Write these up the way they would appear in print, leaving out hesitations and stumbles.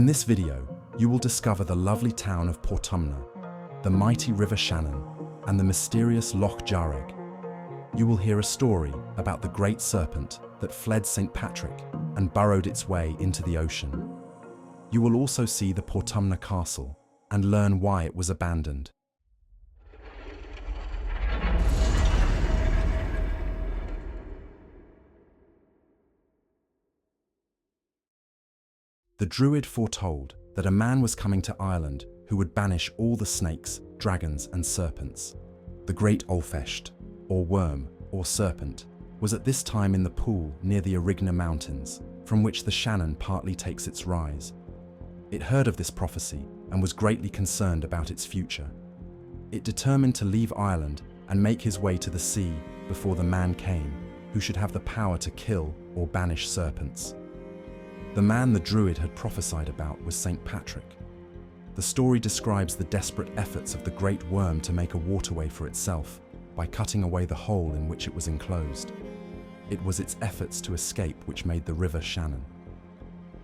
this video, you will discover the lovely town of Portumna, the mighty river Shannon, and the mysterious Loch Jareg. You will hear a story about the great serpent that fled St. Patrick and burrowed its way into the ocean. You will also see the Portumna Castle and learn why it was abandoned. The Druid foretold that a man was coming to Ireland who would banish all the snakes, dragons, and serpents. The Great Olfesht, or worm, or serpent, was at this time in the pool near the Arigna Mountains, from which the Shannon partly takes its rise. It heard of this prophecy and was greatly concerned about its future. It determined to leave Ireland and make his way to the sea before the man came, who should have the power to kill or banish serpents. The man the Druid had prophesied about was St. Patrick. The story describes the desperate efforts of the great worm to make a waterway for itself by cutting away the hole in which it was enclosed. It was its efforts to escape which made the river Shannon.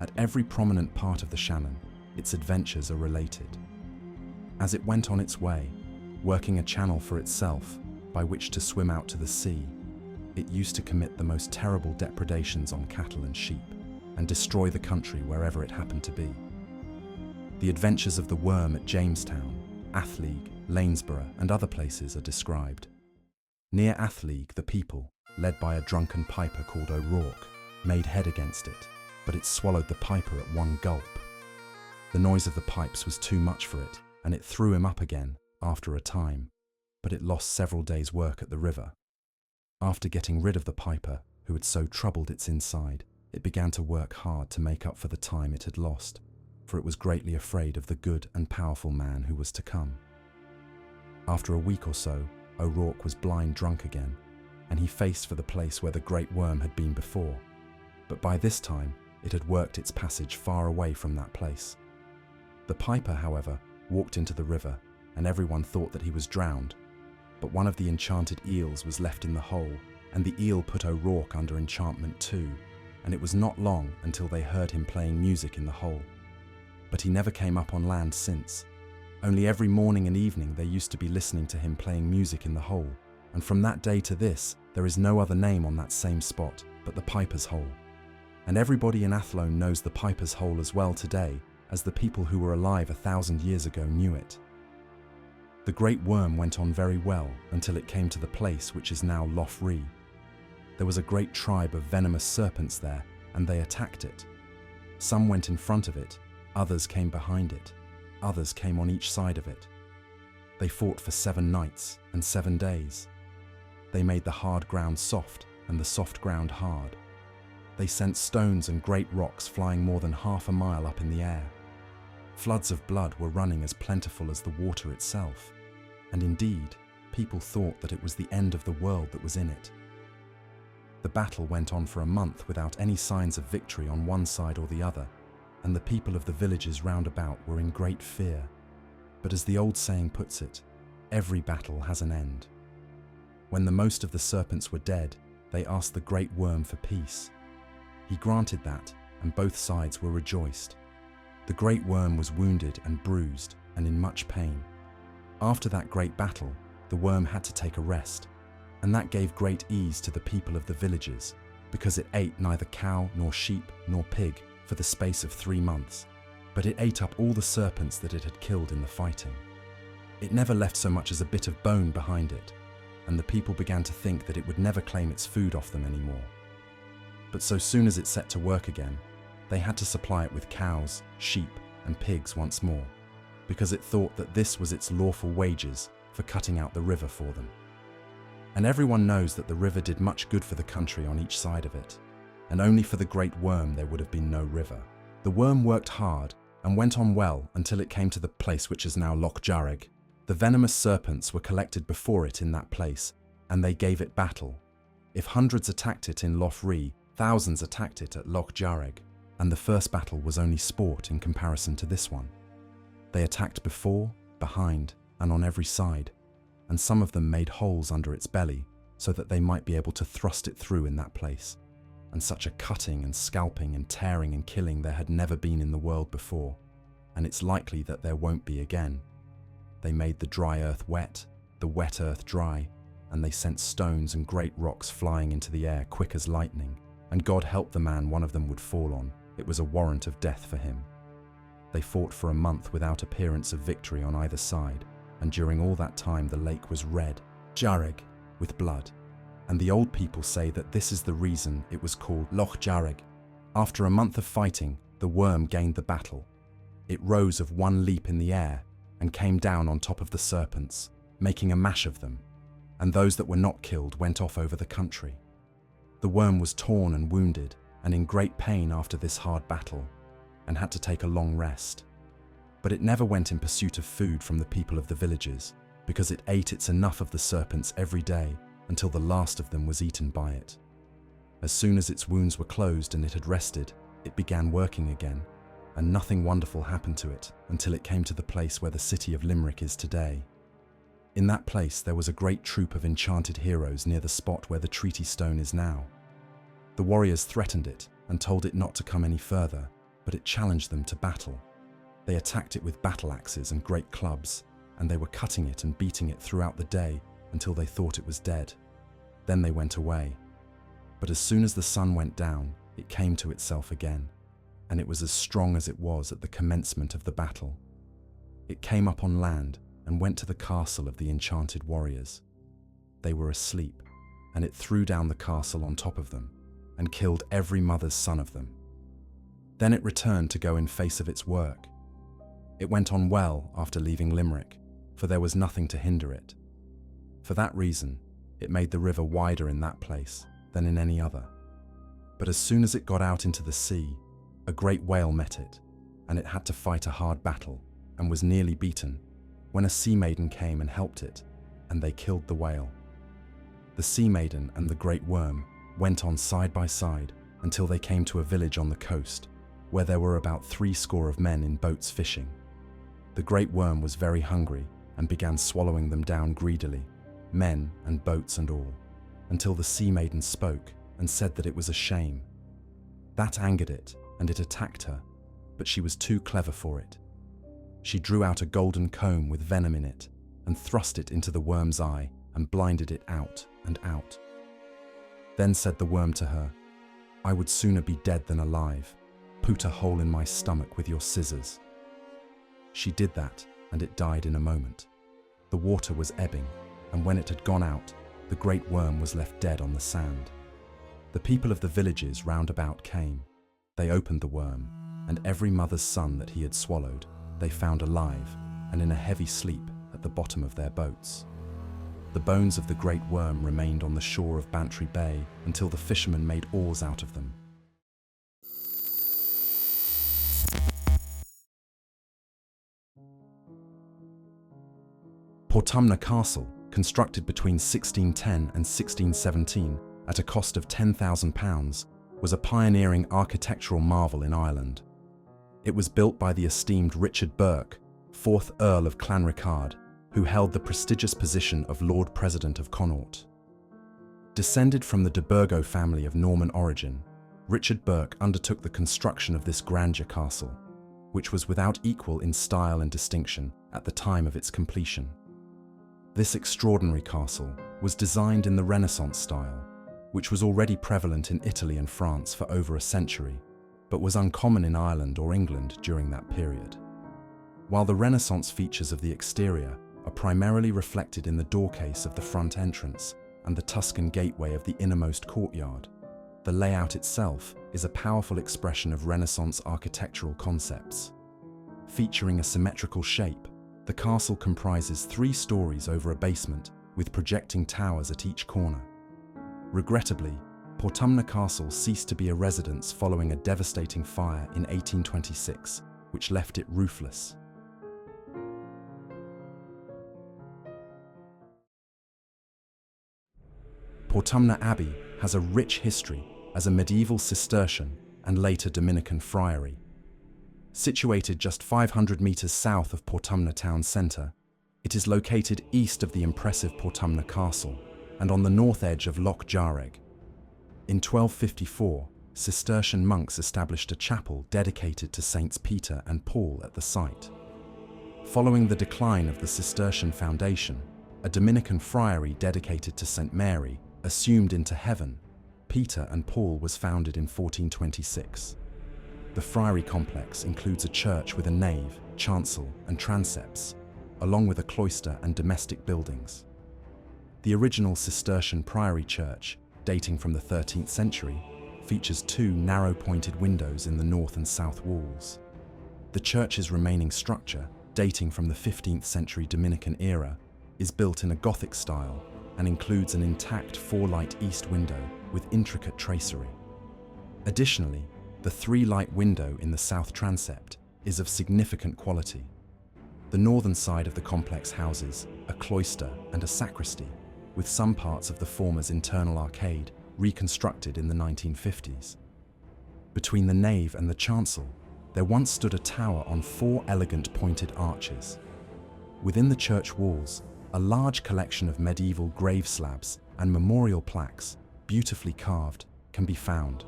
At every prominent part of the Shannon, its adventures are related. As it went on its way, working a channel for itself by which to swim out to the sea, it used to commit the most terrible depredations on cattle and sheep, and destroy the country wherever it happened to be. The adventures of the worm at Jamestown, Athleague, Lanesborough, and other places are described. Near Athleague, the people, led by a drunken piper called O'Rourke, made head against it, but it swallowed the piper at one gulp. The noise of the pipes was too much for it, and it threw him up again after a time, but it lost several days' work at the river. After getting rid of the piper, who had so troubled its inside, it began to work hard to make up for the time it had lost, for it was greatly afraid of the good and powerful man who was to come. After a week or so, O'Rourke was blind drunk again, and he faced for the place where the great worm had been before. But by this time, it had worked its passage far away from that place. The piper, however, walked into the river, and everyone thought that he was drowned. But one of the enchanted eels was left in the hole, and the eel put O'Rourke under enchantment too, and it was not long until they heard him playing music in the hole. But he never came up on land since. Only every morning and evening they used to be listening to him playing music in the hole, and from that day to this, there is no other name on that same spot but the Piper's Hole. And everybody in Athlone knows the Piper's Hole as well today as the people who were alive 1,000 years ago knew it. The great worm went on very well until it came to the place which is now Lough Ree. There was a great tribe of venomous serpents there, and they attacked it. Some went in front of it, others came behind it, others came on each side of it. They fought for 7 nights and 7 days. They made the hard ground soft and the soft ground hard. They sent stones and great rocks flying more than half a mile up in the air. Floods of blood were running as plentiful as the water itself, and indeed, people thought that it was the end of the world that was in it. The battle went on for a month without any signs of victory on one side or the other, and the people of the villages round about were in great fear. But as the old saying puts it, every battle has an end. When the most of the serpents were dead, they asked the great worm for peace. He granted that, and both sides were rejoiced. The great worm was wounded and bruised and in much pain. After that great battle, the worm had to take a rest, and that gave great ease to the people of the villages, because it ate neither cow nor sheep nor pig for the space of 3 months, but it ate up all the serpents that it had killed in the fighting. It never left so much as a bit of bone behind it, and the people began to think that it would never claim its food off them anymore. But so soon as it set to work again, they had to supply it with cows, sheep, and pigs once more, because it thought that this was its lawful wages for cutting out the river for them. And everyone knows that the river did much good for the country on each side of it, and only for the great worm there would have been no river. The worm worked hard and went on well until it came to the place which is now Loch Jareg. The venomous serpents were collected before it in that place, and they gave it battle. If hundreds attacked it in Lough Ree, thousands attacked it at Loch Jareg, and the first battle was only sport in comparison to this one. They attacked before, behind, and on every side, and some of them made holes under its belly so that they might be able to thrust it through in that place. and such a cutting and scalping and tearing and killing there had never been in the world before, and it's likely that there won't be again. They made the dry earth wet, the wet earth dry, and they sent stones and great rocks flying into the air quick as lightning, and God help the man one of them would fall on. It was a warrant of death for him. They fought for a month without appearance of victory on either side, and during all that time the lake was red, Jareg, with blood. And the old people say that this is the reason it was called Loch Jareg. After a month of fighting, the worm gained the battle. It rose of one leap in the air and came down on top of the serpents, making a mash of them, and those that were not killed went off over the country. The worm was torn and wounded and in great pain after this hard battle, and had to take a long rest. But it never went in pursuit of food from the people of the villages, because it ate its enough of the serpents every day until the last of them was eaten by it. As soon as its wounds were closed and it had rested, it began working again, and nothing wonderful happened to it until it came to the place where the city of Limerick is today. In that place there was a great troop of enchanted heroes near the spot where the treaty stone is now. The warriors threatened it and told it not to come any further, but it challenged them to battle. They attacked it with battle axes and great clubs, and they were cutting it and beating it throughout the day until they thought it was dead. Then they went away. But as soon as the sun went down, it came to itself again, and it was as strong as it was at the commencement of the battle. It came up on land and went to the castle of the enchanted warriors. They were asleep, and it threw down the castle on top of them and killed every mother's son of them. Then it returned to go in face of its work. It went on well after leaving Limerick, for there was nothing to hinder it. For that reason, it made the river wider in that place than in any other. But as soon as it got out into the sea, a great whale met it, and it had to fight a hard battle and was nearly beaten, when a sea maiden came and helped it, and they killed the whale. The sea maiden and the great worm went on side by side until they came to a village on the coast, where there were about 70 men in boats fishing. The great worm was very hungry and began swallowing them down greedily, men and boats and all, until the sea maiden spoke and said that it was a shame. That angered it, and it attacked her, but she was too clever for it. She drew out a golden comb with venom in it and thrust it into the worm's eye and blinded it out and out. Then said the worm to her, "I would sooner be dead than alive. Put a hole in my stomach with your scissors." She did that, and it died in a moment. The water was ebbing, and when it had gone out, the great worm was left dead on the sand. The people of the villages round about came. They opened the worm, and every mother's son that he had swallowed they found alive and in a heavy sleep at the bottom of their boats. The bones of the great worm remained on the shore of Bantry Bay until the fishermen made oars out of them. Portumna Castle, constructed between 1610 and 1617 at a cost of £10,000, was a pioneering architectural marvel in Ireland. It was built by the esteemed Richard Burke, 4th Earl of Clanricarde, who held the prestigious position of Lord President of Connaught. Descended from the de Burgo family of Norman origin, Richard Burke undertook the construction of this grandeur castle, which was without equal in style and distinction at the time of its completion. This extraordinary castle was designed in the Renaissance style, which was already prevalent in Italy and France for over a century, but was uncommon in Ireland or England during that period. While the Renaissance features of the exterior are primarily reflected in the doorcase of the front entrance and the Tuscan gateway of the innermost courtyard, the layout itself is a powerful expression of Renaissance architectural concepts. Featuring a symmetrical shape, the castle comprises 3 stories over a basement with projecting towers at each corner. Regrettably, Portumna Castle ceased to be a residence following a devastating fire in 1826, which left it roofless. Portumna Abbey has a rich history as a medieval Cistercian and later Dominican friary. Situated just 500 meters south of Portumna town centre, it is located east of the impressive Portumna Castle and on the north edge of Loch Jareg. In 1254, Cistercian monks established a chapel dedicated to Saints Peter and Paul at the site. Following the decline of the Cistercian foundation, a Dominican friary dedicated to St. Mary, assumed into heaven, Peter and Paul was founded in 1426. The friary complex includes a church with a nave, chancel, and transepts, along with a cloister and domestic buildings. The original Cistercian priory church, dating from the 13th century, features two narrow-pointed windows in the north and south walls. The church's remaining structure, dating from the 15th century Dominican era, is built in a Gothic style and includes an intact four-light east window with intricate tracery. Additionally, the three-light window in the south transept is of significant quality. The northern side of the complex houses a cloister and a sacristy, with some parts of the former's internal arcade reconstructed in the 1950s. Between the nave and the chancel, there once stood a tower on four elegant pointed arches. Within the church walls, a large collection of medieval grave slabs and memorial plaques, beautifully carved, can be found.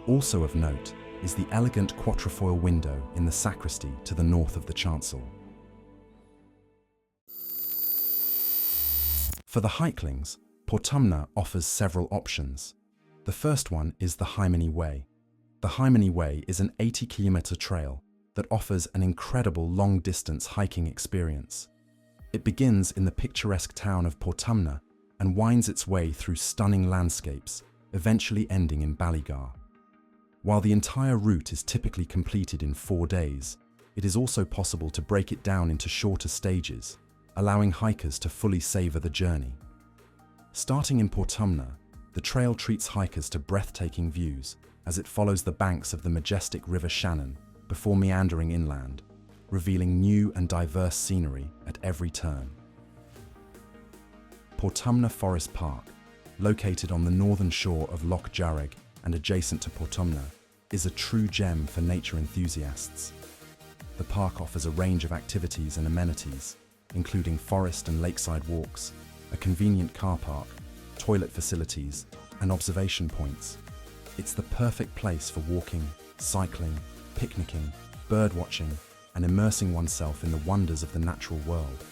Also of note is the elegant quatrefoil window in the sacristy to the north of the chancel. For the hikelings, Portumna offers several options. The first one is the Hymany Way. The Hymany Way is an 80-kilometer trail that offers an incredible long-distance hiking experience. It begins in the picturesque town of Portumna and winds its way through stunning landscapes, eventually ending in Ballygar. While the entire route is typically completed in 4 days, it is also possible to break it down into shorter stages, allowing hikers to fully savor the journey. Starting in Portumna, the trail treats hikers to breathtaking views as it follows the banks of the majestic River Shannon before meandering inland, revealing new and diverse scenery at every turn. Portumna Forest Park, located on the northern shore of Loch Jarreg and adjacent to Portumna, is a true gem for nature enthusiasts. The park offers a range of activities and amenities, including forest and lakeside walks, a convenient car park, toilet facilities, and observation points. It's the perfect place for walking, cycling, picnicking, birdwatching, and immersing oneself in the wonders of the natural world.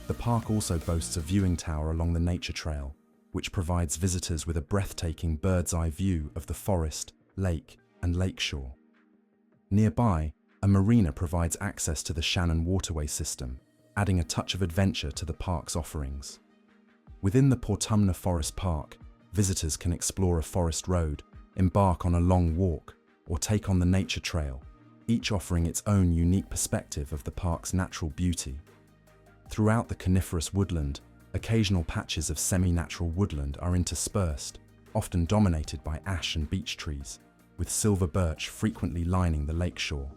The park also boasts a viewing tower along the nature trail, which provides visitors with a breathtaking bird's-eye view of the forest, lake, and lakeshore. Nearby, a marina provides access to the Shannon waterway system, adding a touch of adventure to the park's offerings. Within the Portumna Forest Park, visitors can explore a forest road, embark on a long walk, or take on the nature trail, each offering its own unique perspective of the park's natural beauty. Throughout the coniferous woodland, occasional patches of semi-natural woodland are interspersed, often dominated by ash and beech trees, with silver birch frequently lining the lakeshore.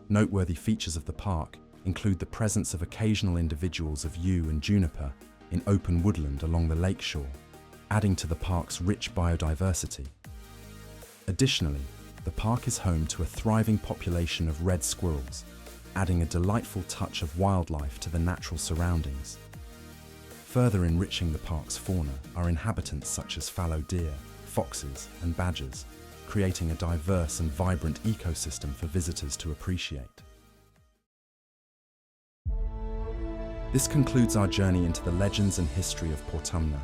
Noteworthy features of the park include the presence of occasional individuals of yew and juniper in open woodland along the lakeshore, adding to the park's rich biodiversity. Additionally, the park is home to a thriving population of red squirrels, adding a delightful touch of wildlife to the natural surroundings. Further enriching the park's fauna are inhabitants such as fallow deer, foxes, and badgers, creating a diverse and vibrant ecosystem for visitors to appreciate. This concludes our journey into the legends and history of Portumna.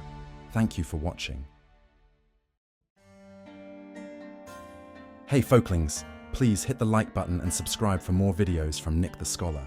Thank you for watching. Hey folklings, please hit the like button and subscribe for more videos from Nick the Scholar.